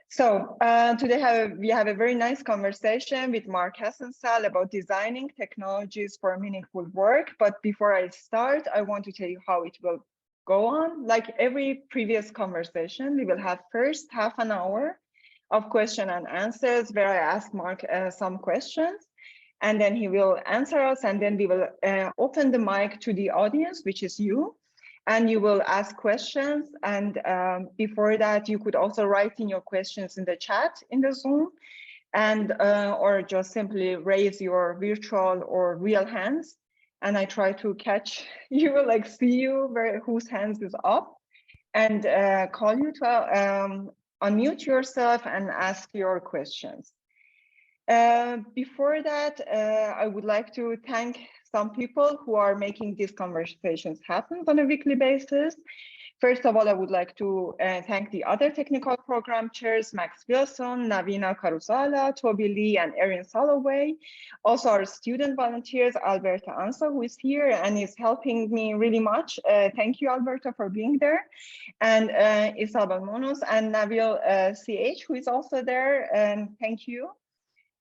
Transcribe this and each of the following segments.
So today we have a very nice conversation with Marc Hassenzahl about designing technologies for meaningful work. But before I start, I want to tell you how it will go on. Like every previous conversation, we will have first half an hour of question and answers where I ask Marc some questions, and then he will answer us, and then we will open the mic to the audience, which is you. And you will ask questions, and before that you could also write in your questions in the chat in the Zoom, and or just simply raise your virtual or real hands, and I try to catch you, like see you whose hands is up, and call you to unmute yourself and ask your questions. Before that, I would like to thank some people who are making these conversations happen on a weekly basis. First of all, I would like to thank the other technical program chairs, Max Wilson, Navina Karusala, Toby Lee, and Erin Soloway. Also our student volunteers, Alberta Ansa, who is here and is helping me really much. Thank you, Alberta, for being there. And Isabel Monos and Nabil CH, who is also there, and thank you.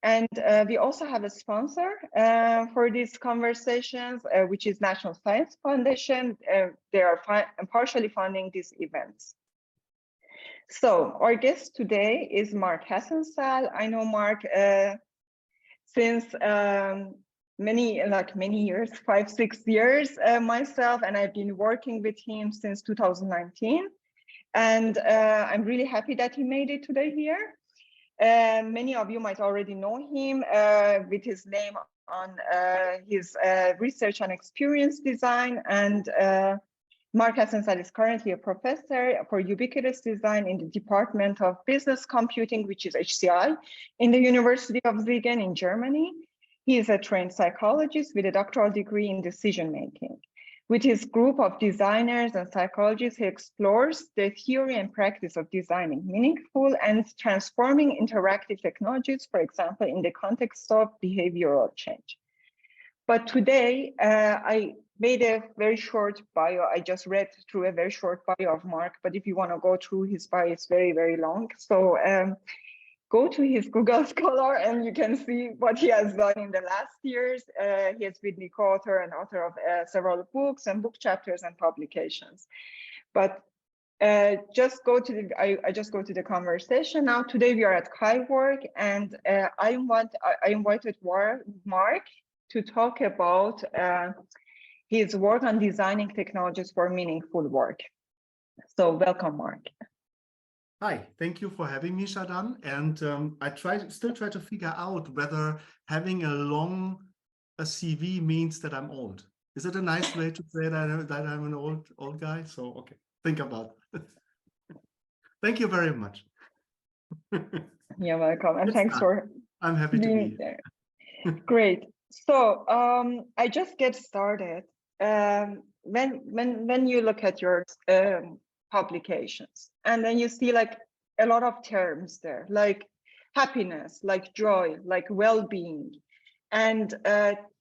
And we also have a sponsor for these conversations, which is National Science Foundation. They are partially funding these events. So our guest today is Marc Hassenzahl. I know Marc since many years, 5-6 years myself, and I've been working with him since 2019. And I'm really happy that he made it today here. Many of you might already know him with his name on his research on experience design. And Marc Hassenzahl is currently a professor for ubiquitous design in the Department of Business Computing, which is HCI, in the University of Siegen in Germany. He is a trained psychologist with a doctoral degree in decision making. With his group of designers and psychologists, he explores the theory and practice of designing meaningful and transforming interactive technologies, for example, in the context of behavioral change. But today, I made a very short bio. I just read through a very short bio of Marc, but if you want to go through his bio, it's very, very long. So go to his Google Scholar and you can see what he has done in the last years. He has been the co-author and author of several books and book chapters and publications. But I just go to the conversation now. Today we are at CHIWORK, and I invited Marc to talk about his work on designing technologies for meaningful work. So welcome, Marc. Hi, thank you for having me, Shadan. And I still try to figure out whether having a CV means that I'm old. Is it a nice way to say that I'm an old guy? So, okay, think about it. Thank you very much. You're welcome, and thanks for I'm happy to be there. Great. So I just get started. When you look at your publications, and then you see like a lot of terms there, like happiness, like joy, like well-being, and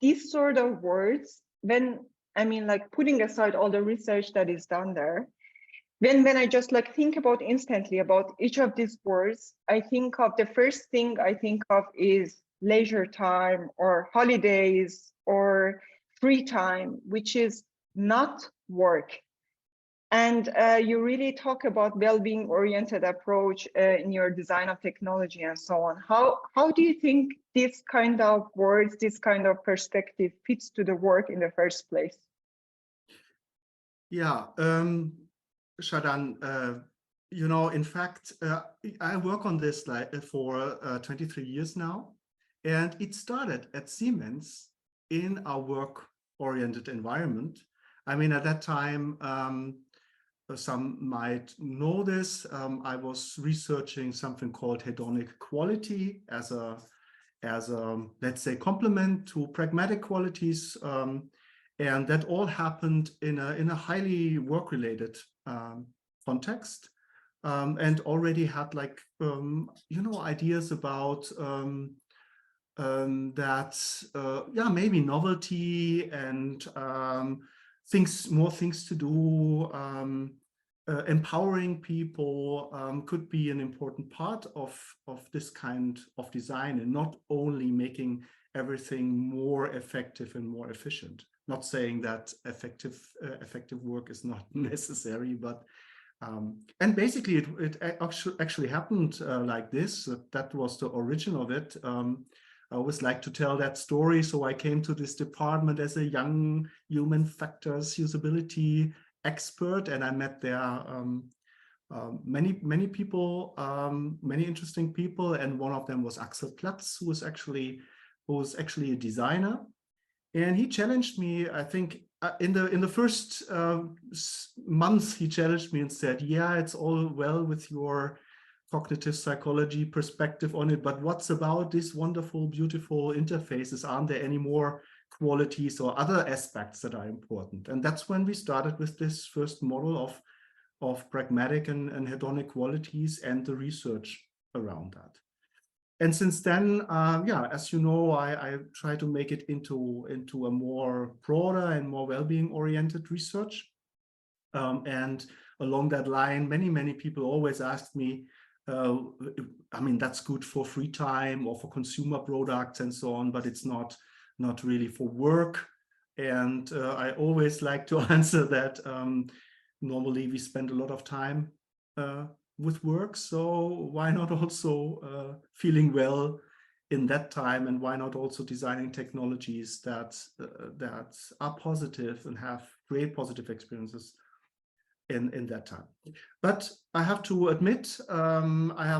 these sort of words, like putting aside all the research that is done there, when I just like think about instantly about each of these words, I think of the first thing I think of is leisure time or holidays or free time, which is not work. And you really talk about well-being oriented approach in your design of technology and so on. How do you think this kind of words, this kind of perspective fits to the work in the first place? Yeah, Shadan, you know, in fact, I work on this for 23 years now, and it started at Siemens in a work-oriented environment. I mean, at that time, some might know this. I was researching something called hedonic quality as a let's say complement to pragmatic qualities, and that all happened in a highly work-related context, and already had like you know, ideas about that yeah, maybe novelty and more things to do. empowering people could be an important part of this kind of design, and not only making everything more effective and more efficient. Not saying that effective work is not necessary, but and basically it actually happened like this. That was the origin of it. I always like to tell that story. So I came to this department as a young human factors usability expert, and I met there many people, many interesting people, and one of them was Axel Platz, who was actually a designer, and he challenged me. I think in the first months, he challenged me and said, "Yeah, it's all well with your cognitive psychology perspective on it, but what's about these wonderful, beautiful interfaces? Aren't there any more qualities or other aspects that are important?" And that's when we started with this first model of pragmatic and hedonic qualities and the research around that. And since then, yeah, as you know, I try to make it into a more broader and more well-being oriented research. And along that line, many people always asked me, I mean, that's good for free time or for consumer products and so on, but it's not really for work. And I always like to answer that normally we spend a lot of time with work, so why not also feeling well in that time, and why not also designing technologies that are positive and create positive experiences in that time. But I have to admit, I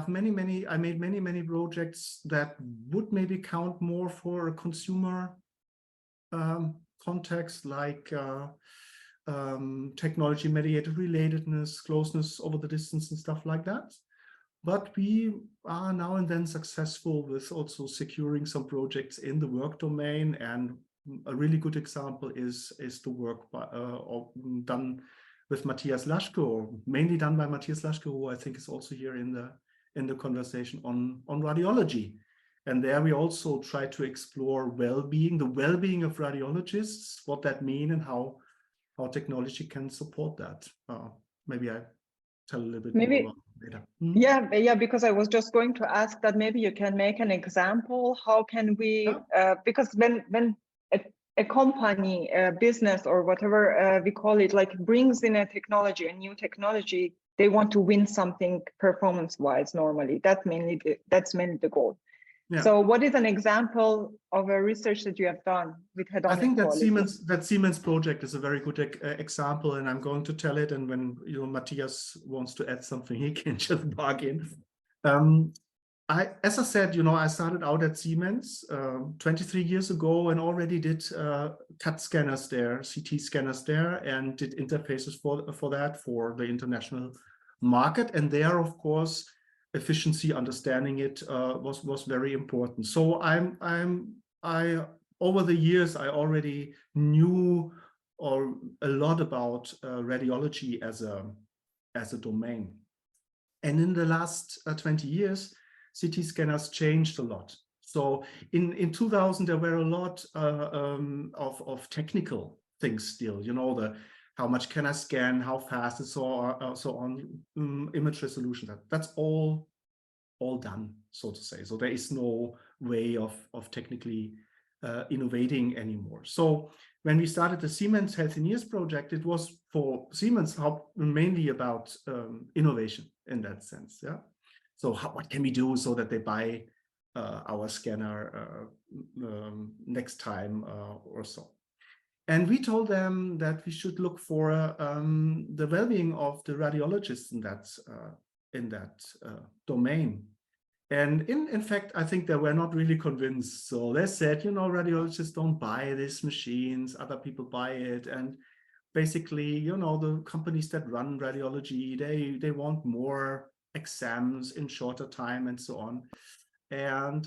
made many projects that would maybe count more for a consumer context, like technology mediated relatedness, closeness over the distance and stuff like that. But we are now and then successful with also securing some projects in the work domain. And a really good example is the work done with Matthias Laschke, or mainly done by Matthias Laschke, who I think is also here in the conversation on radiology. And there we also try to explore well-being, the well-being of radiologists, what that means, and how technology can support that. Maybe I tell a little bit more about it later. Yeah, because I was just going to ask that maybe you can make an example. How can we, because when a company, a business, or whatever we call it, like brings in a new technology, they want to win something performance-wise normally. That's mainly the goal. Yeah. So what is an example of a research that you have done with hedonic I think quality? that Siemens project is a very good example, and I'm going to tell it. And when Matthias wants to add something, he can just barge in. As I said, I started out at Siemens 23 years ago, and already did CAT scanners there, CT scanners there, and did interfaces for that for the international market. And there, of course, efficiency, understanding it was very important. So over the years, I already knew a lot about radiology as a domain. And in the last 20 years, CT scanners changed a lot. So in 2000, there were a lot of technical things still, how much can I scan, how fast, and so on, image resolution. That's all done, so to say. So there is no way of technically innovating anymore. So when we started the Siemens Healthineers project, it was for Siemens mainly about innovation in that sense. Yeah. So what can we do so that they buy our scanner next time or so? And we told them that we should look for the well-being of the radiologists in that domain. And in fact, I think they were not really convinced. So they said, radiologists don't buy these machines, other people buy it. And basically, the companies that run radiology, they want more exams in shorter time and so on. And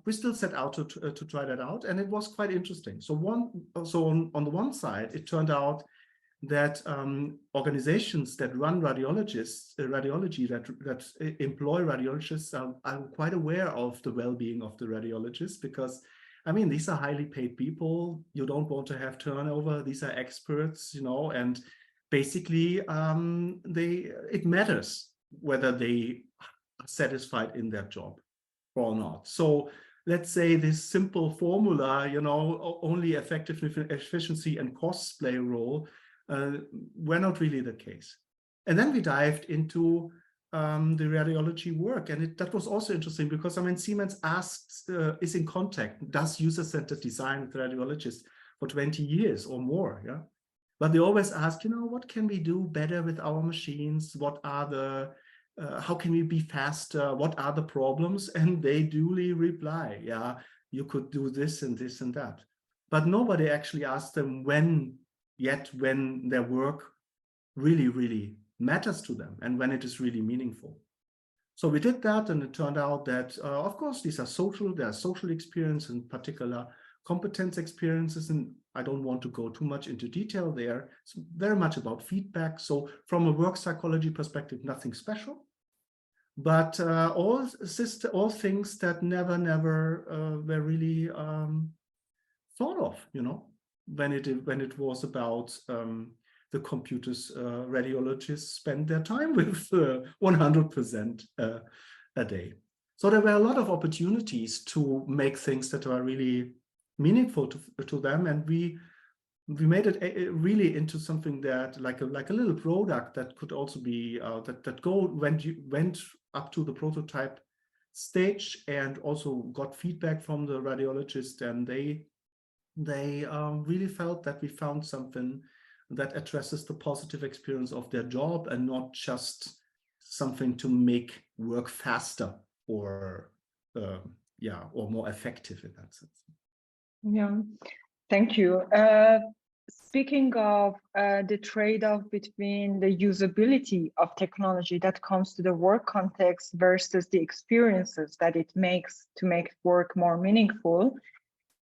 we still set out to try that out, and it was quite interesting. So on the one side, it turned out that organizations that run radiology that employ radiologists are quite aware of the well-being of the radiologists, because I mean, these are highly paid people. You don't want to have turnover. These are experts, and basically it matters whether they are satisfied in their job or not. So let's say this simple formula, you know, only effectiveness, efficiency, and costs play a role, were not really the case. And then we dived into the radiology work, and that was also interesting because, I mean, Siemens asks, is in contact, does user-centered design with radiologists for 20 years or more, yeah. But they always ask, you know, what can we do better with our machines? What are the how can we be faster? What are the problems? And they duly reply, yeah, you could do this and this and that. But nobody actually asked them when their work really, really matters to them and when it is really meaningful. So we did that, and it turned out that, of course, there are social experience, in particular competence experiences, and I don't want to go too much into detail there. It's very much about feedback. So from a work psychology perspective, nothing special, but all things that never were really thought of, you know, when it was about the computers radiologists spend their time with 100% a day. So there were a lot of opportunities to make things that are really meaningful to them, and we made it really into something that like a little product that could also be went up to the prototype stage and also got feedback from the radiologist, and they really felt that we found something that addresses the positive experience of their job and not just something to make work faster or more effective in that sense. Yeah, thank you. Speaking of the trade-off between the usability of technology that comes to the work context versus the experiences that it makes to make work more meaningful,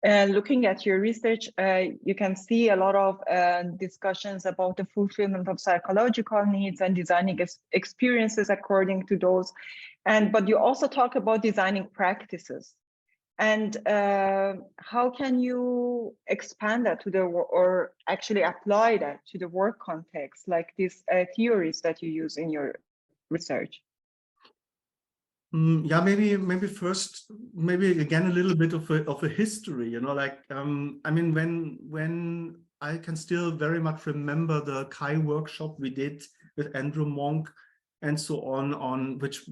looking at your research, you can see a lot of discussions about the fulfillment of psychological needs and designing experiences according to those. But you also talk about designing practices. And how can you expand that to or actually apply that to the work context, like these theories that you use in your research? Yeah, maybe first, maybe again a little bit of a history, you know, like I mean, when I can still very much remember the Kai workshop we did with Andrew Monk and so on which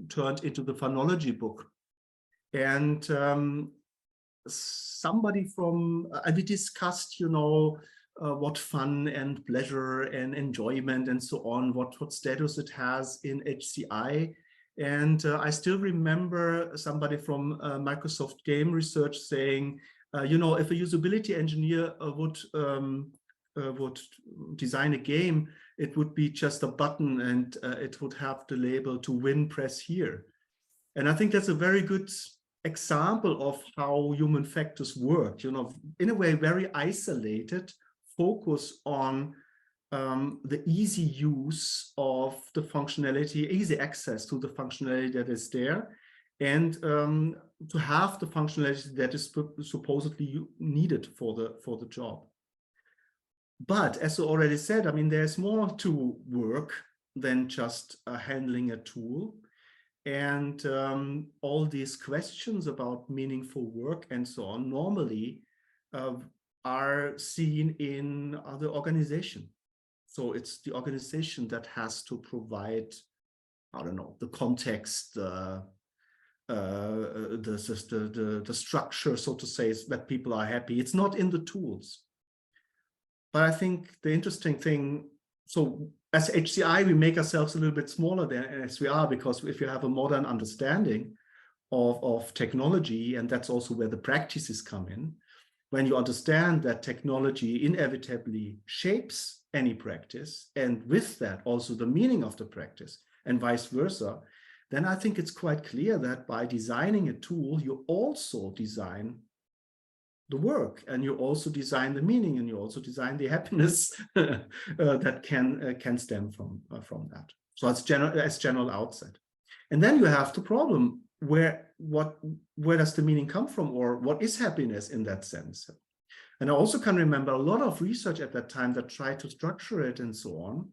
turned into the phonology book. And somebody from we discussed, you know, what fun and pleasure and enjoyment and so on, what status it has in HCI. And I still remember somebody from Microsoft Game Research saying, you know, if a usability engineer would design a game, it would be just a button and it would have the label "to win, press here." And I think that's a very good example of how human factors work, you know, in a way, very isolated, focus on the easy use of the functionality, easy access to the functionality that is there, and to have the functionality that is supposedly needed for the job. But as I already said, I mean, there's more to work than just handling a tool. And all these questions about meaningful work and so on normally are seen in the organization. So it's the organization that has to provide, I don't know, the context, the structure, so to say, is that people are happy. It's not in the tools. But I think the interesting thing, so as HCI, we make ourselves a little bit smaller than as we are, because if you have a modern understanding of technology, and that's also where the practices come in, when you understand that technology inevitably shapes any practice, and with that also the meaning of the practice, and vice versa, then I think it's quite clear that by designing a tool, you also design the work, and you also design the meaning, and you also design the happiness that can stem from that. So it's general outset. And then you have the problem, where does the meaning come from, or what is happiness in that sense? And I also can remember a lot of research at that time that tried to structure it and so on.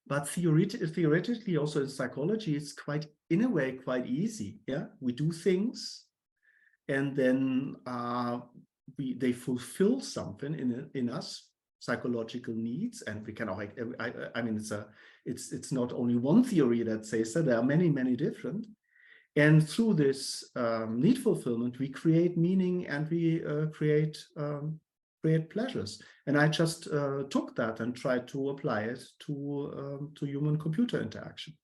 But theoretically, also in psychology, it's quite, in a way, quite easy. Yeah, we do things, and then they fulfill something in us, psychological needs, and we can. I mean, it's not only one theory that says that. There are many different. And through this need fulfillment, we create meaning and we create pleasures. And I just took that and tried to apply it to human-computer interaction.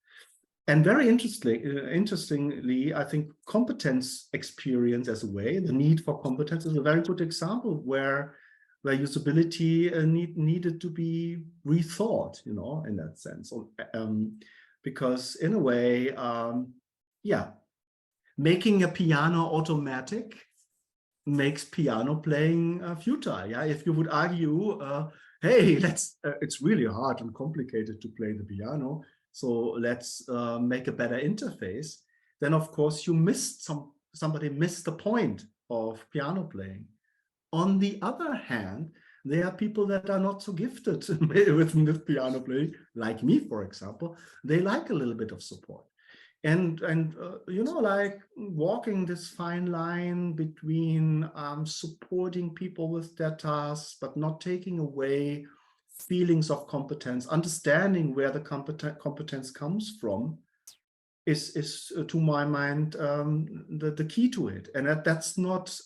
And very interestingly, I think competence experience as a way, the need for competence is a very good example where usability needed to be rethought, you know, in that sense. Because in a way, yeah, making a piano automatic makes piano playing futile. Yeah, if you would argue, hey, it's really hard and complicated to play the piano, so let's make a better interface. Then of course you somebody missed the point of piano playing. On the other hand, there are people that are not so gifted with piano playing, like me, for example. They like a little bit of support. And you know, like walking this fine line between supporting people with their tasks, but not taking away feelings of competence, understanding where the competence comes from, is to my mind the key to it. And that's not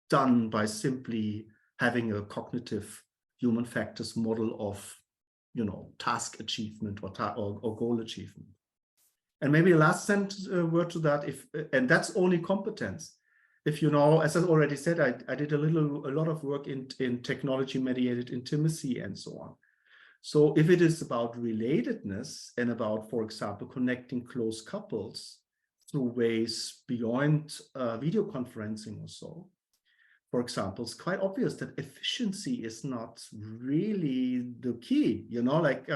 done by simply having a cognitive human factors model of, you know, task achievement or goal achievement. And maybe a last word to that, and that's only competence. If you know, as I already said, I did a lot of work in technology-mediated intimacy and so on. So if it is about relatedness and about, for example, connecting close couples through ways beyond video conferencing or so, for example, it's quite obvious that efficiency is not really the key. You know, like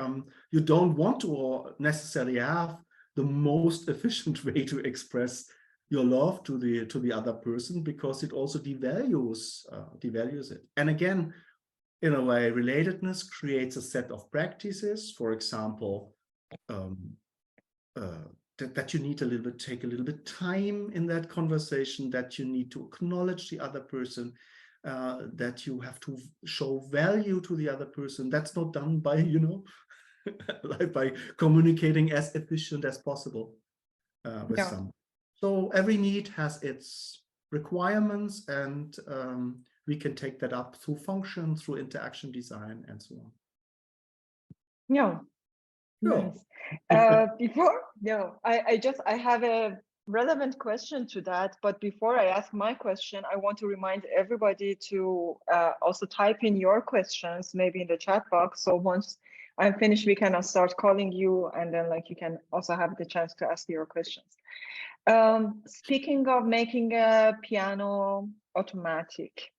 you don't want to necessarily have the most efficient way to express your love to the other person, because it also devalues it. And again, in a way, relatedness creates a set of practices. For example, that you need take a little bit time in that conversation, that you need to acknowledge the other person, that you have to show value to the other person. That's not done by, you know, like by communicating as efficient as possible with someone. So every need has its requirements, and we can take that up through function, through interaction design, and so on. Yeah. Sure. Nice. I have a relevant question to that, but before I ask my question, I want to remind everybody to also type in your questions, maybe in the chat box. So once I'm finished, we can start calling you, and then like you can also have the chance to ask your questions. Speaking of making a piano automatic,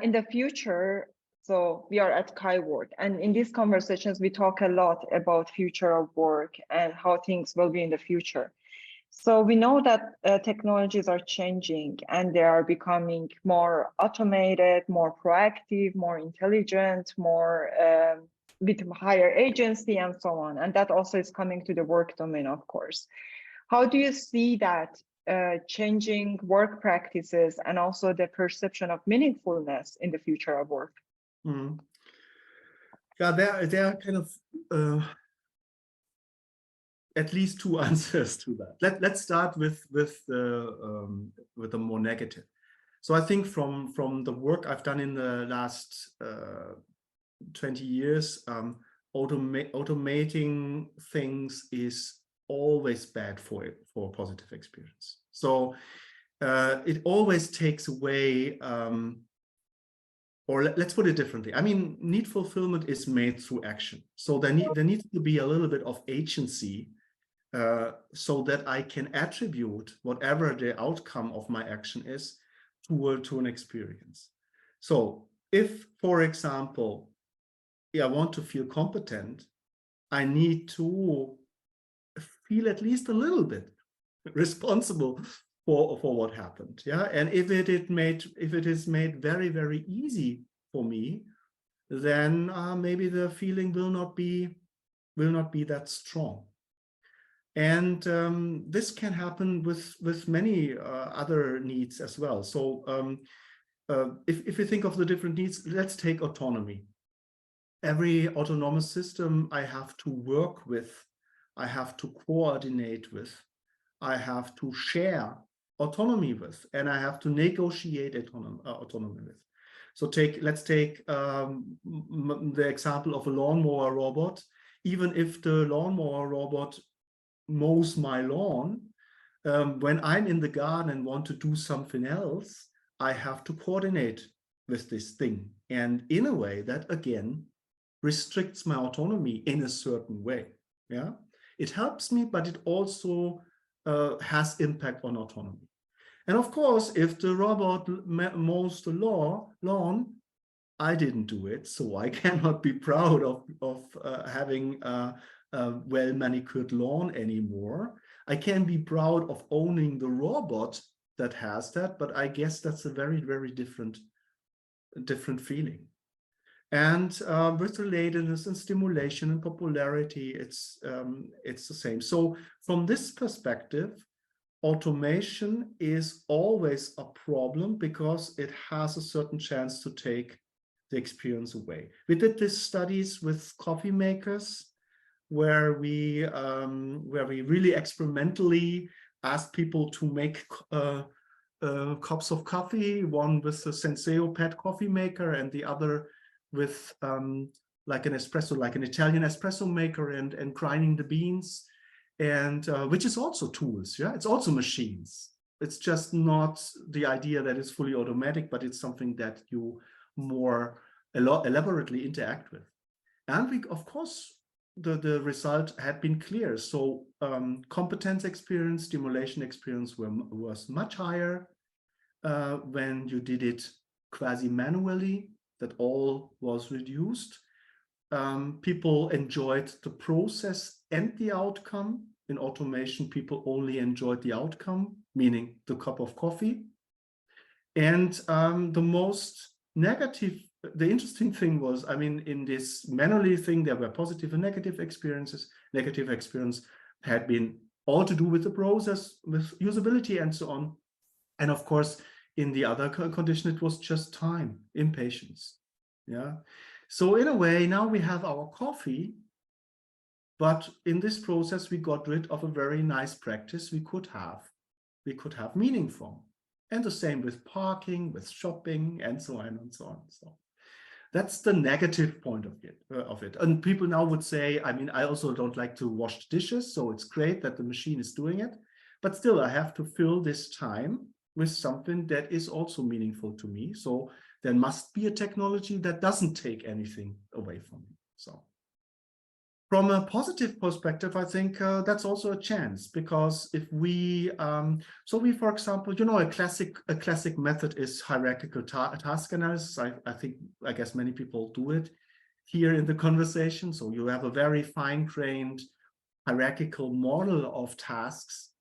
in the future, so we are at CHIWORK, and in these conversations, we talk a lot about future of work and how things will be in the future. So we know that technologies are changing and they are becoming more automated, more proactive, more intelligent, more with higher agency and so on. And that also is coming to the work domain, of course. How do you see that changing work practices and also the perception of meaningfulness in the future of work? Mm. Yeah, there are kind of at least two answers to that. Let's start with the more negative. So I think from the work I've done in the last 20 years, automating things is always bad for a positive experience. So it always takes away, or let's put it differently. I mean, need fulfillment is made through action. So there needs to be a little bit of agency so that I can attribute whatever the outcome of my action is to an experience. So if, for example, I want to feel competent, I need to feel at least a little bit responsible for what happened. Yeah, and if it is made very, very easy for me, then maybe the feeling will not be that strong. And this can happen with many other needs as well. So if you think of the different needs, let's take autonomy. Every autonomous system I have to work with, I have to coordinate with, I have to share autonomy with, and I have to negotiate autonomy with. So let's take the example of a lawnmower robot. Even if the lawnmower robot mows my lawn, when I'm in the garden and want to do something else, I have to coordinate with this thing. And in a way that, again, restricts my autonomy in a certain way. Yeah, it helps me, but it also has impact on autonomy. And of course, if the robot mows the lawn, I didn't do it, so I cannot be proud of having a well-manicured lawn anymore. I can be proud of owning the robot that has that, but I guess that's a very, very different feeling. And with relatedness and stimulation and popularity, it's the same. So from this perspective, automation is always a problem because it has a certain chance to take the experience away. We did these studies with coffee makers where we really experimentally asked people to make cups of coffee, one with a Senseo pad coffee maker and the other with like an espresso, like an Italian espresso maker, and grinding the beans, and which is also tools. Yeah, it's also machines. It's just not the idea that it's fully automatic, but it's something that you more elaborately interact with. And we, of course, the result had been clear. So competence experience, stimulation experience was much higher when you did it quasi manually. That all was reduced. People enjoyed the process and the outcome. In automation, people only enjoyed the outcome, meaning the cup of coffee. And the interesting thing was, I mean, in this manually thing, there were positive and negative experiences. Negative experience had been all to do with the process, with usability and so on. And of course, in the other condition, it was just time, impatience. Yeah. So in a way, now we have our coffee, but in this process, we got rid of a very nice practice we could have meaning from. And the same with parking, with shopping, and so on and so on. So that's the negative point of it. And people now would say, I mean, I also don't like to wash dishes, so it's great that the machine is doing it, but still I have to fill this time with something that is also meaningful to me. So there must be a technology that doesn't take anything away from me. So from a positive perspective, I think that's also a chance, because if we, for example, you know, a classic method is hierarchical task analysis. I guess many people do it here in the conversation. So you have a very fine-grained hierarchical model of tasks.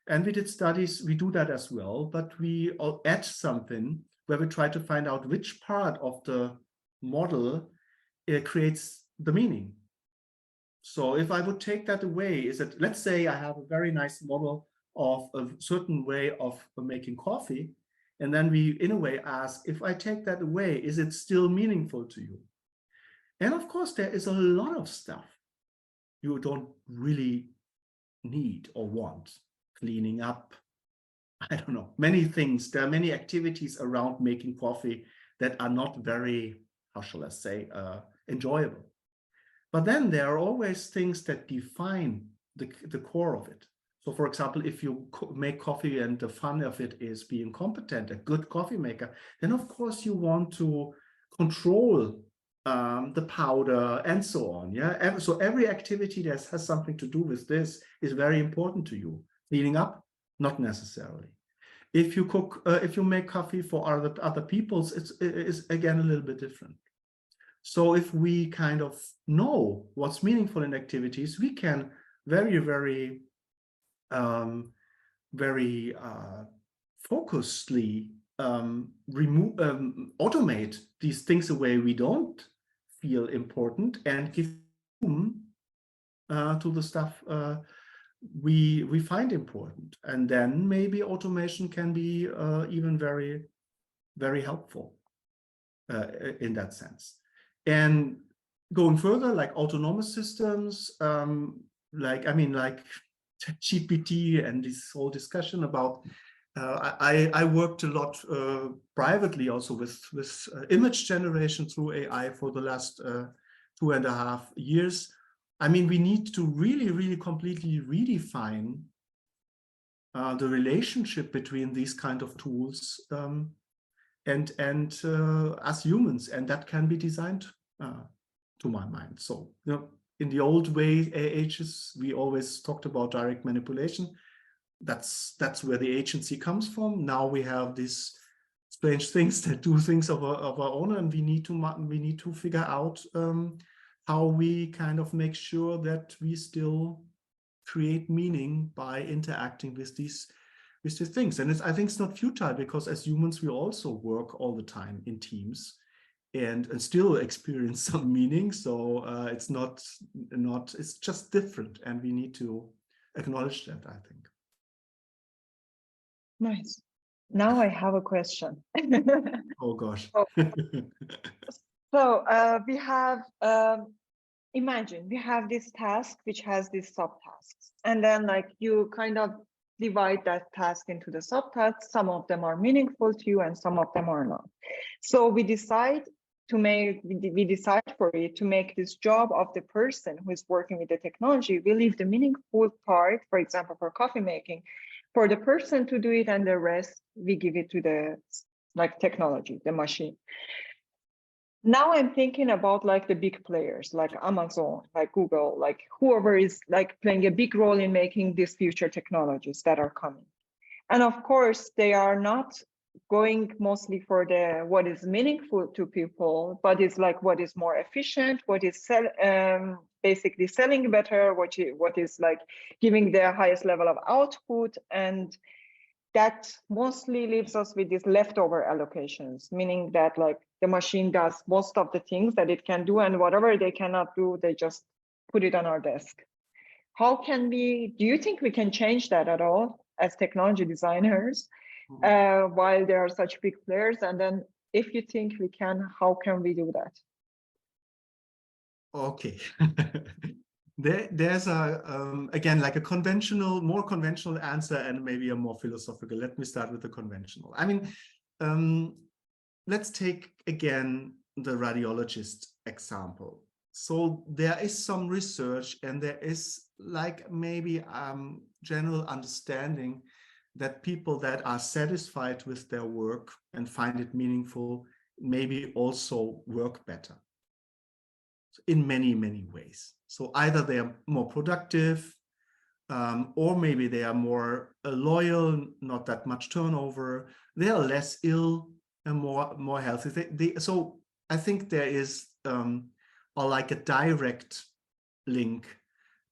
And we did studies, we do that as well, but we add something where we try to find out which part of the model creates the meaning. So if I would take that away, is that, let's say I have a very nice model of a certain way of making coffee, and then we, in a way, ask, if I take that away, is it still meaningful to you? And of course, there is a lot of stuff you don't really need or want. Cleaning up, I don't know, many things. There are many activities around making coffee that are not very, how shall I say, enjoyable. But then there are always things that define the core of it. So for example, if you make coffee and the fun of it is being competent, a good coffee maker, then of course you want to control the powder and so on. Yeah. So every activity that has something to do with this is very important to you. Cleaning up, not necessarily. If you cook, if you make coffee for other people's, it's again a little bit different. So if we kind of know what's meaningful in activities, we can very focusedly automate these things away we don't feel important and give room to the stuff we find important. And then maybe automation can be even very, very helpful in that sense. And going further, like autonomous systems, like GPT and this whole discussion about, I worked a lot privately also with image generation through AI for the last 2.5 years. I mean, we need to really, really completely redefine the relationship between these kind of tools and us humans, and that can be designed to my mind. So, you know, in the old way, ages, we always talked about direct manipulation. That's where the agency comes from. Now we have these strange things that do things of our own, and we need to figure out how we kind of make sure that we still create meaning by interacting with these things. And I think it's not futile, because as humans we also work all the time in teams and still experience some meaning. So it's it's just different, and we need to acknowledge that, I think. Nice. Now I have a question. Oh gosh. So we have, imagine we have this task which has these subtasks, and then like you kind of divide that task into the subtasks. Some of them are meaningful to you and some of them are not. So we decide for it to make this job of the person who is working with the technology. We leave the meaningful part, for example, for coffee making, for the person to do it, and the rest we give it to the technology, the machine. Now I'm thinking about like the big players, like Amazon, like Google, like whoever is like playing a big role in making these future technologies that are coming. And of course, they are not going mostly for what is meaningful to people, but it's like what is more efficient, what is basically selling better, what is like giving the highest level of output. And that mostly leaves us with these leftover allocations, meaning that like the machine does most of the things that it can do, and whatever they cannot do, they just put it on our desk. How can do you think we can change that at all as technology designers while there are such big players? And then if you think we can, how can we do that? Okay. There's again, like a more conventional answer and maybe a more philosophical. Let me start with the conventional. I mean, let's take again the radiologist example. So there is some research, and there is like maybe general understanding that people that are satisfied with their work and find it meaningful maybe also work better in many, many ways. So either they are more productive, or maybe they are more loyal, not that much turnover. They are less ill and more healthy. So I think there is like a direct link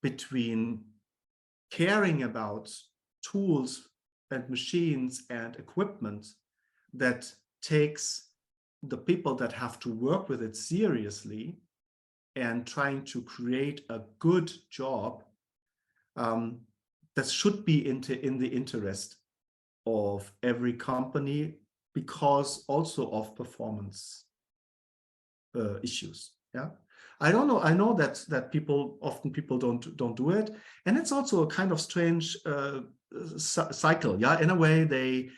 between caring about tools and machines and equipment that takes the people that have to work with it seriously and trying to create a good job that should be in the interest of every company, because also of performance issues. Yeah, I don't know. I know that people don't do it, and it's also a kind of strange cycle. Yeah, in a way they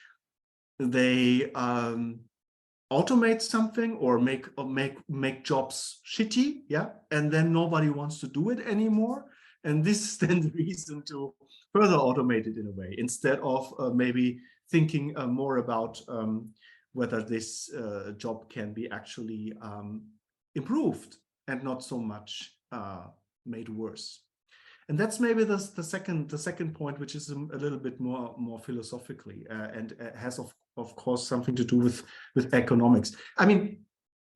automate something or make jobs shitty, yeah, and then nobody wants to do it anymore, and this is then the reason to further automate it in a way, instead of maybe thinking more about whether this job can be actually improved and not so much made worse. And that's maybe the second point, which is a little bit more philosophically and has of course something to do with economics. I mean,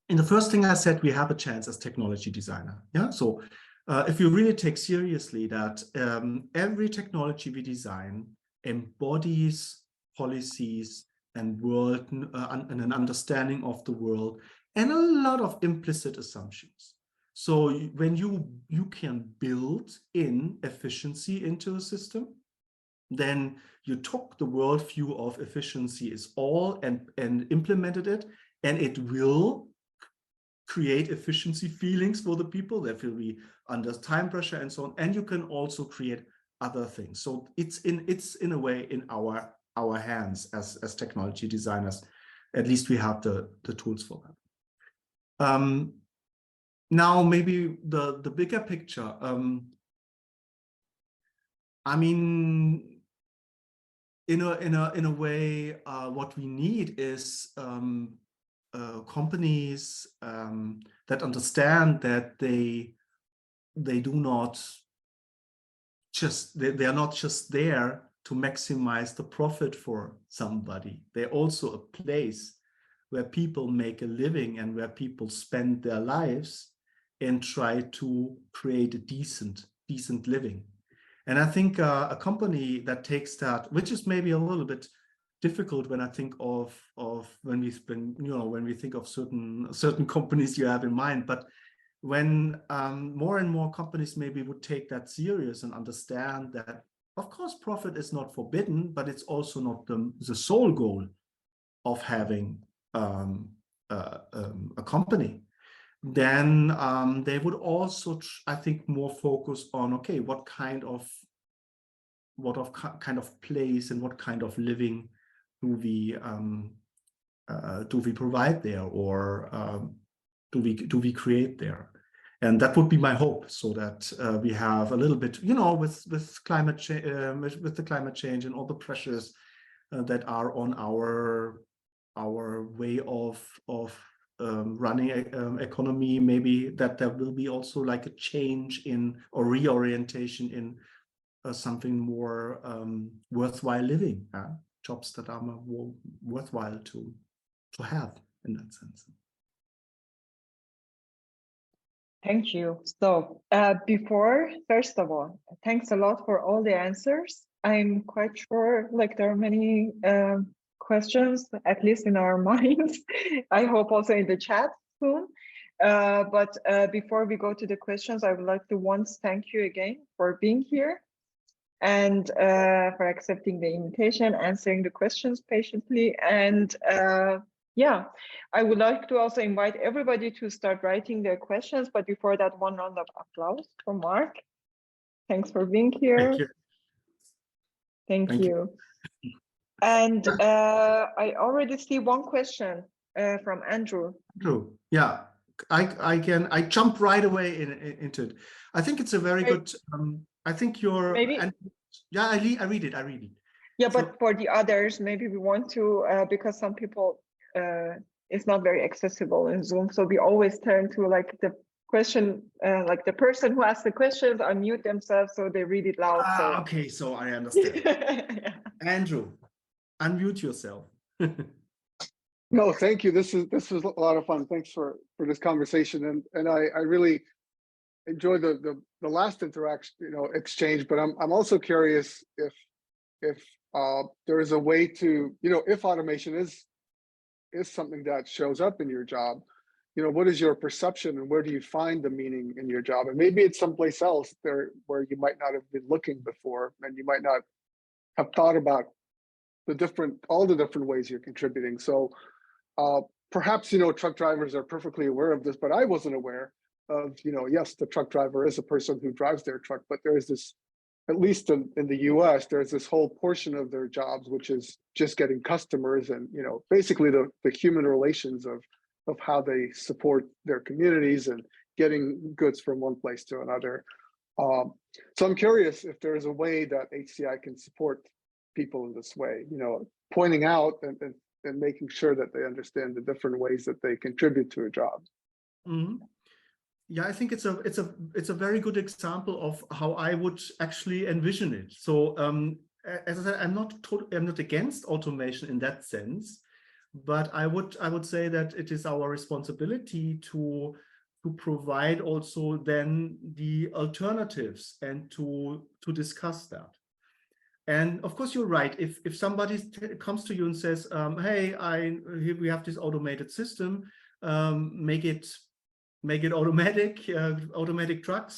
in the first thing I said, we have a chance as technology designer. Yeah. So if you really take seriously that every technology we design embodies policies and world and an understanding of the world, and a lot of implicit assumptions. So when you can build in efficiency into a system, then you took the worldview of efficiency is all and implemented it, and it will create efficiency feelings for the people. They will be under time pressure and so on. And you can also create other things. So it's in a way in our hands as technology designers. At least we have the tools for that. Now maybe the bigger picture. I mean, in a way, what we need is companies that understand that they do not just they are not just there to maximize the profit for somebody. They're also a place where people make a living and where people spend their lives and try to create a decent living. And I think a company that takes that, which is maybe a little bit difficult when I think of when we think of certain companies you have in mind, but when more and more companies maybe would take that serious and understand that, of course, profit is not forbidden, but it's also not the sole goal of having a company, then they would also, I think, more focus on, okay, what kind of place and what kind of living do we provide there, or do we create there? And that would be my hope, so that we have a little bit, with climate change, with the climate change and all the pressures that are on our way of running economy, maybe that there will be also like a change in or reorientation in something more worthwhile living, jobs that are more worthwhile to have in that sense. Thank you. So first of all, thanks a lot for all the answers. I'm quite sure like there are many questions, at least in our minds. I hope also in the chat soon. But before we go to the questions, I would like to once thank you again for being here and for accepting the invitation, answering the questions patiently. And yeah, I would like to also invite everybody to start writing their questions. But before that, one round of applause for Marc. Thanks for being here. Thank you. And I already see one question from Andrew. Andrew, yeah, I jump right away into it. I think it's a very good. I think you're. Maybe. Yeah, I read it. Yeah, so, but for the others, maybe we want to because some people it's not very accessible in Zoom, so we always turn to like the question, like the person who asked the questions, unmute themselves so they read it loud. Okay, so I understand. Yeah. Andrew, unmute yourself. No, thank you. This was a lot of fun. Thanks for this conversation, and I really enjoyed the last interaction, exchange. But I'm also curious if there is a way to, if automation is something that shows up in your job, what is your perception and where do you find the meaning in your job? And maybe it's someplace else there where you might not have been looking before, and you might not have thought about all the different ways you're contributing. So perhaps, truck drivers are perfectly aware of this, but I wasn't aware of, yes, the truck driver is a person who drives their truck, but there is this, at least in the US, there's this whole portion of their jobs, which is just getting customers and, basically the human relations of how they support their communities and getting goods from one place to another. So I'm curious if there is a way that HCI can support people in this way, pointing out and making sure that they understand the different ways that they contribute to a job. Mm-hmm. Yeah, I think it's a very good example of how I would actually envision it. So as I said, I'm not against automation in that sense, but I would say that it is our responsibility to provide also then the alternatives and to discuss that. And of course, you're right. If somebody comes to you and says, "Hey, here we have this automated system, make it automatic, automatic trucks,"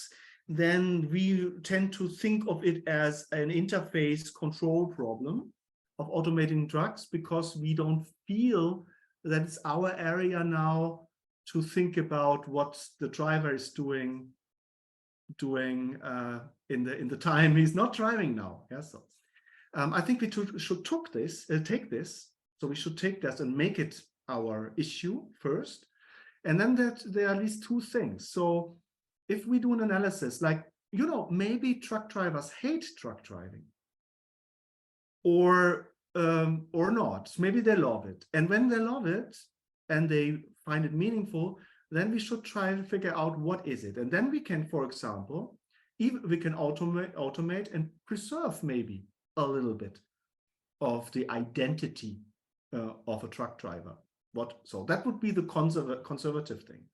then we tend to think of it as an interface control problem of automating trucks, because we don't feel that it's our area now to think about what the driver is doing in the time he's not driving now. Yeah, so I think we should take this. So we should take this and make it our issue first, and then there are at least two things. So if we do an analysis, like, maybe truck drivers hate truck driving, or not. Maybe they love it, and when they love it and they find it meaningful, then we should try to figure out what is it, and then we can, for example, we can automate and preserve maybe a little bit of the identity of a truck driver. So that would be the conservative thing.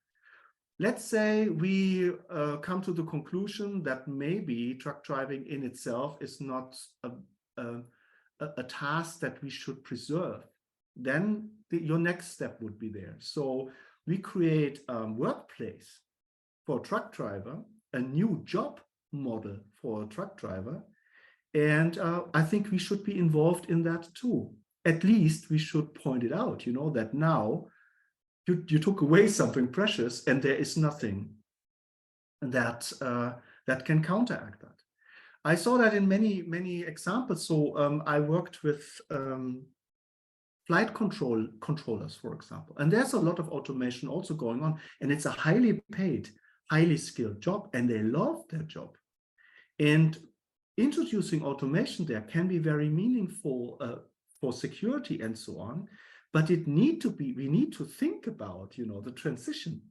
Let's say we come to the conclusion that maybe truck driving in itself is not a task that we should preserve. Then your next step would be there. So we create a workplace for a truck driver, a new job model for a truck driver. And I think we should be involved in that too. At least we should point it out, that now you took away something precious, and there is nothing that that can counteract that. I saw that in many examples. So I worked with flight controllers, for example, and there's a lot of automation also going on, and it's a highly paid, highly skilled job, and they love their job. And introducing automation there can be very meaningful for security and so on, but we need to think about, the transition.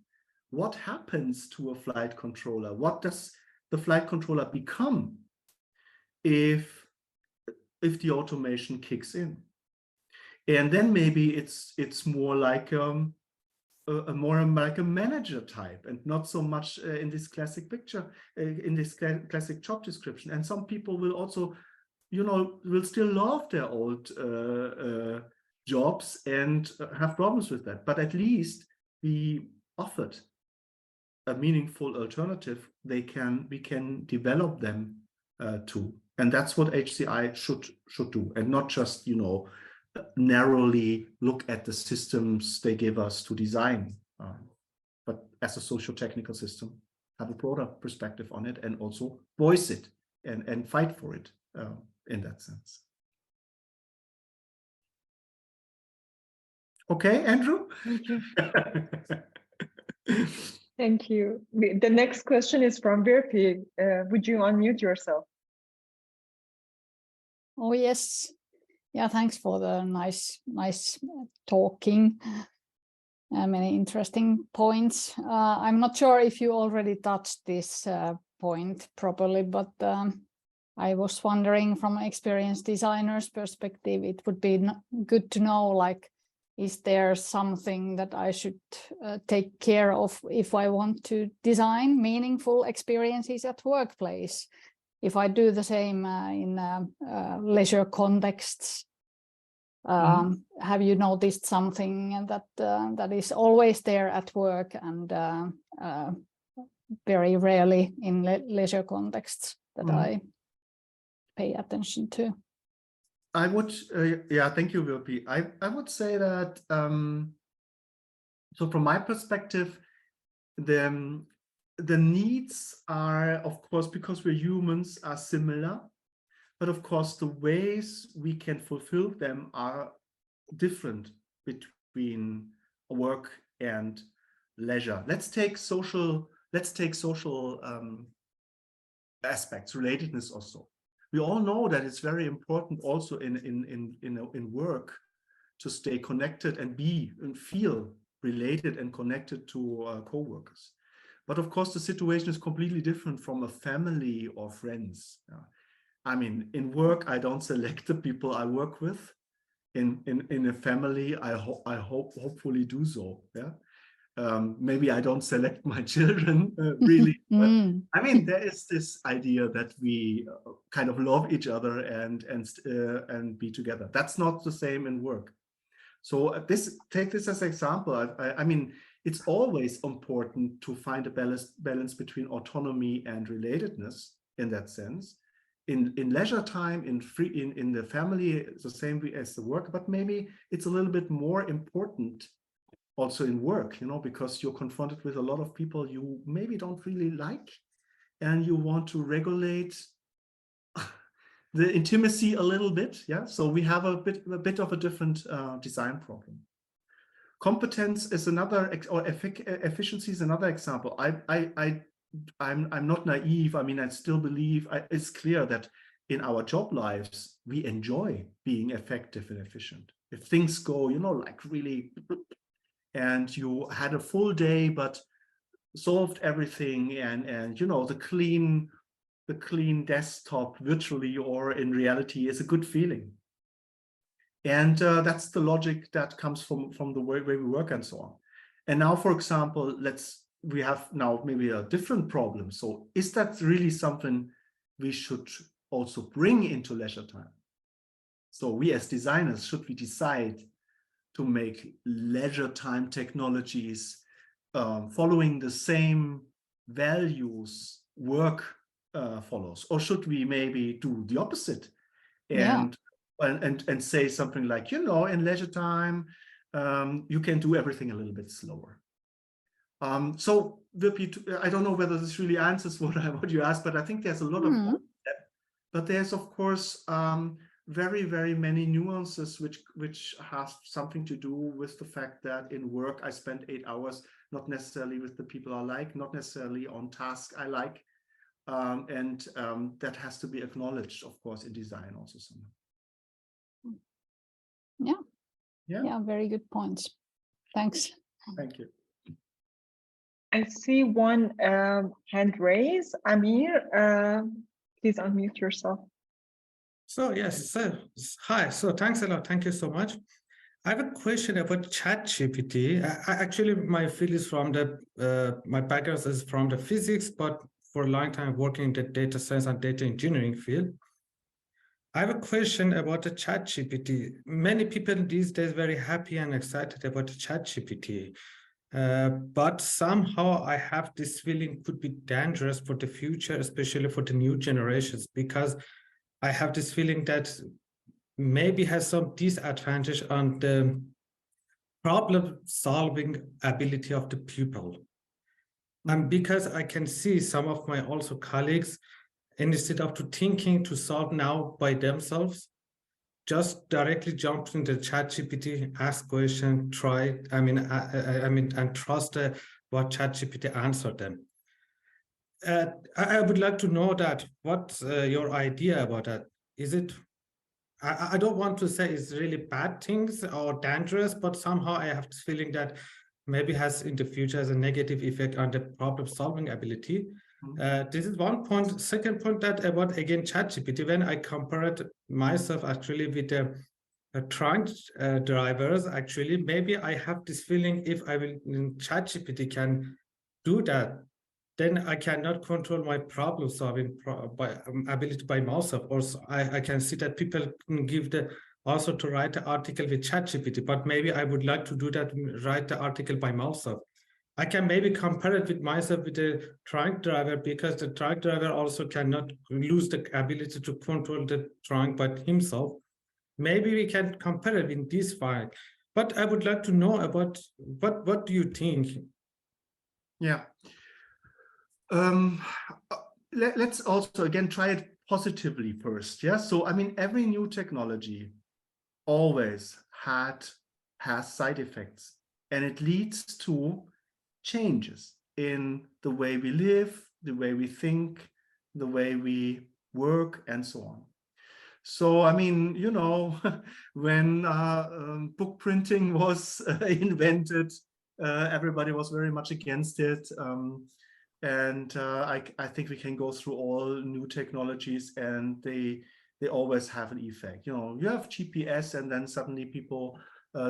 What happens to a flight controller? What does the flight controller become if the automation kicks in? And then maybe it's more like more like a manager type, and not so much in this classic picture, in this classic job description. And some people will also, will still love their old jobs and have problems with that. But at least we offered a meaningful alternative. We can develop them too, and that's what HCI should do, and not just narrowly look at the systems they give us to design, but as a socio-technical system, have a broader perspective on it, and also voice it and fight for it in that sense. Okay, Andrew? Thank you. Thank you. The next question is from Virpi. Would you unmute yourself? Oh, yes. Yeah, thanks for the nice talking. Many interesting points. I'm not sure if you already touched this point properly, but I was wondering, from an experienced designer's perspective, it would be good to know, like, is there something that I should take care of if I want to design meaningful experiences at workplace? If I do the same in leisure contexts, have you noticed something that is always there at work and very rarely in leisure contexts that I pay attention to? I would, yeah, thank you, Virpi. I would say that, so from my perspective, the needs are, of course, because we're humans, are similar, but of course the ways we can fulfill them are different between work and leisure. Let's take social aspects, relatedness also. We all know that it's very important also in work to stay connected and feel related and connected to co-workers. But of course, the situation is completely different from a family or friends. I mean, in work, I don't select the people I work with. In a family, I hopefully do so. Yeah. Maybe I don't select my children really, but Mm. I mean, there is this idea that we kind of love each other and be together. That's not the same in work. So take this as an example. I mean, it's always important to find a balance between autonomy and relatedness in that sense. In leisure time, in the family, the same way as the work, but maybe it's a little bit more important also in work, because you're confronted with a lot of people you maybe don't really like, and you want to regulate the intimacy a little bit. Yeah, so we have a bit of a different design problem. Competence is another, or efficiency is another example. I'm not naive. I mean, I still believe it's clear that in our job lives we enjoy being effective and efficient. If things go, like really, and you had a full day but solved everything, and the clean desktop virtually or in reality is a good feeling. And that's the logic that comes from the way we work and so on. And now, for example, we have now maybe a different problem. So is that really something we should also bring into leisure time? So we as designers, should we decide to make leisure time technologies following the same values work follows? Or should we maybe do the opposite and say something like, in leisure time, you can do everything a little bit slower. So I don't know whether this really answers what you asked, but I think there's a lot of, but there's of course very, very many nuances which have something to do with the fact that in work I spend 8 hours, not necessarily with the people I like, not necessarily on tasks I like, and that has to be acknowledged, of course, in design also somehow. Yeah, very good points. Thanks. Thank you. I see one hand raised. Amir, please unmute yourself. So yes, hi. So thanks a lot. Thank you so much. I have a question about ChatGPT. Actually, my field is from my background is from the physics, but for a long time working in the data science and data engineering field. I have a question about the ChatGPT. Many people these days very happy and excited about the ChatGPT, but somehow I have this feeling could be dangerous for the future, especially for the new generations, because I have this feeling that maybe has some disadvantage on the problem-solving ability of the people. And because I can see some of my also colleagues, instead of thinking to solve now by themselves, just directly jump into ChatGPT, ask question, try. And trust what ChatGPT answered them. I would like to know that what's your idea about that? Is it? I don't want to say it's really bad things or dangerous, but somehow I have this feeling that maybe has in the future has a negative effect on the problem-solving ability. This is one point. Second point that about again ChatGPT, when I compared myself actually with the truck drivers, actually maybe I have this feeling if I will ChatGPT can do that, then I cannot control my problem solving ability by myself. Also, I can see that people give also to write the article with ChatGPT, but maybe I would like to do that, write the article by myself. I can maybe compare it with myself with the truck driver, because the truck driver also cannot lose the ability to control the truck by himself. Maybe we can compare it in this file, but I would like to know about what do you think? Yeah. Let's also again try it positively first. Yeah. So I mean, every new technology always has side effects, and it leads to changes in the way we live, the way we think, the way we work, and so on. So I mean, when book printing was invented, everybody was very much against it. And I think we can go through all new technologies, and they always have an effect. You have GPS, and then suddenly people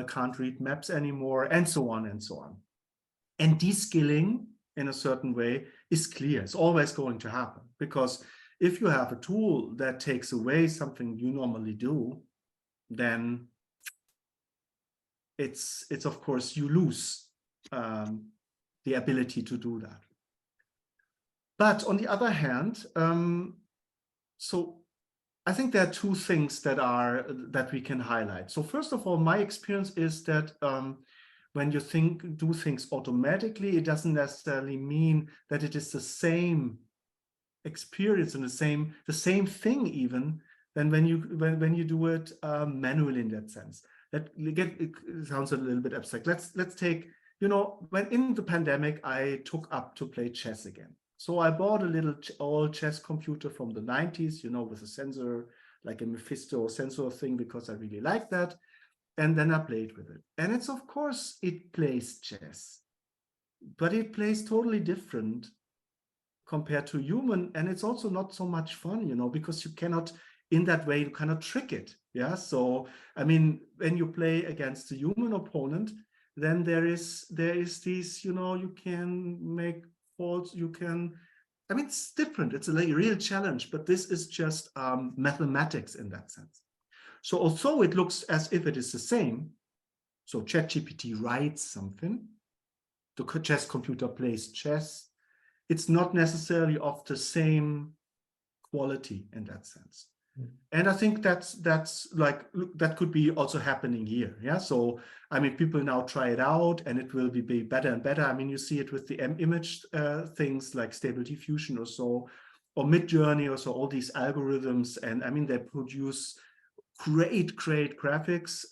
can't read maps anymore, and so on and so on. And de-skilling in a certain way is clear. It's always going to happen, because if you have a tool that takes away something you normally do, then it's of course you lose the ability to do that. But on the other hand, so I think there are two things that we can highlight. So first of all, my experience is that when you do things automatically, it doesn't necessarily mean that it is the same experience and the same thing even than when you do it manually in that sense. It sounds a little bit abstract. Let's take, when in the pandemic, I took up to play chess again. So I bought a little old chess computer from the 90s, with a sensor, like a Mephisto sensor thing, because I really like that. And then I played with it. And it's, of course, it plays chess, but it plays totally different compared to human. And it's also not so much fun, because you cannot, in that way, you cannot trick it. Yeah. So, I mean, when you play against a human opponent, then there is these, you can make faults, it's different. It's a real challenge, but this is just mathematics in that sense. So although it looks as if it is the same, so ChatGPT writes something, the chess computer plays chess, it's not necessarily of the same quality in that sense. And I think that's like, that could be also happening here. Yeah. So, people now try it out and it will be better and better. You see it with the image things like Stable Diffusion or so, or Midjourney or so, all these algorithms. And they produce great graphics.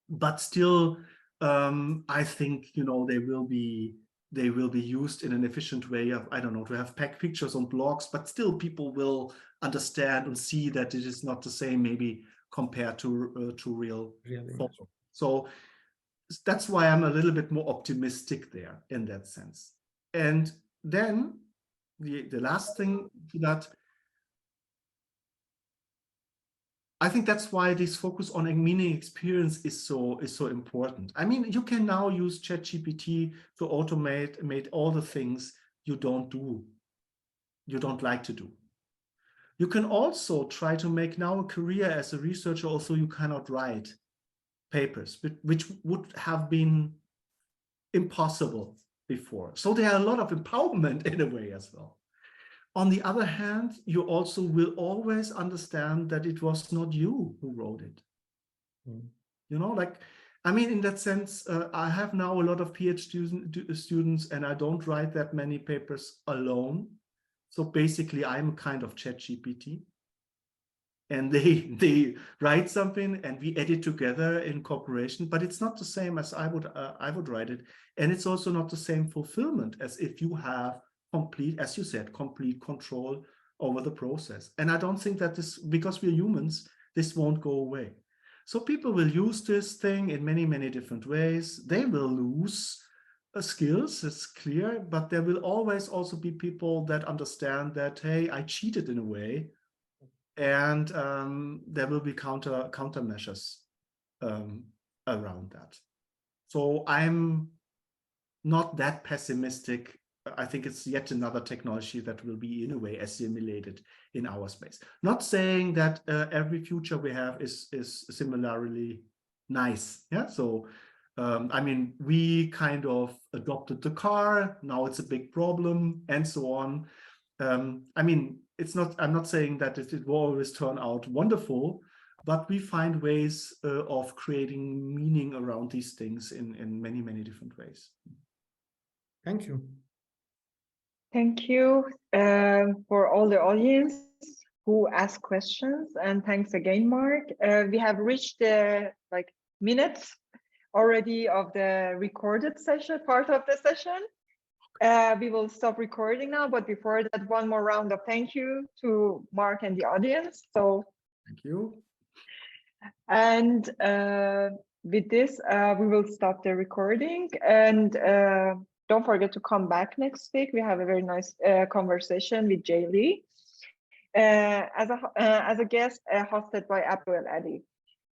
But still, I think, they will be used in an efficient way of, I don't know, to have packed pictures on blogs, but still people will understand and see that it is not the same, maybe compared to real photo. So that's why I'm a little bit more optimistic there in that sense. And then the last thing to that, I think that's why this focus on a meaning experience is so important. You can now use ChatGPT to automate all the things you don't like to do. You can also try to make now a career as a researcher, also you cannot write papers, which would have been impossible before. So there are a lot of empowerment in a way as well. On the other hand, you also will always understand that it was not you who wrote it. In that sense, I have now a lot of PhD students and I don't write that many papers alone. So basically I'm a kind of ChatGPT, and they write something and we edit together in cooperation, but it's not the same as I would write it. And it's also not the same fulfillment as if you have complete, as you said, complete control over the process. And I don't think that because we're humans, this won't go away. So people will use this thing in many different ways. They will lose skills, it's clear, but there will always also be people that understand that, hey, I cheated in a way, and there will be countermeasures around that. So I'm not that pessimistic. I think it's yet another technology that will be in a way assimilated in our space. Not saying that every future we have is similarly nice. Yeah. So we kind of adopted the car. Now it's a big problem, and so on. It's not. I'm not saying that it will always turn out wonderful, but we find ways of creating meaning around these things in many different ways. Thank you. Thank you for all the audience who asked questions, and thanks again, Marc. We have reached the minutes already of the recorded session, part of the session. We will stop recording now, but before that, one more round of thank you to Marc and the audience. So thank you. And with this, we will stop the recording, and don't forget to come back next week. We have a very nice conversation with Jay Lee as a guest hosted by Abdul Adi.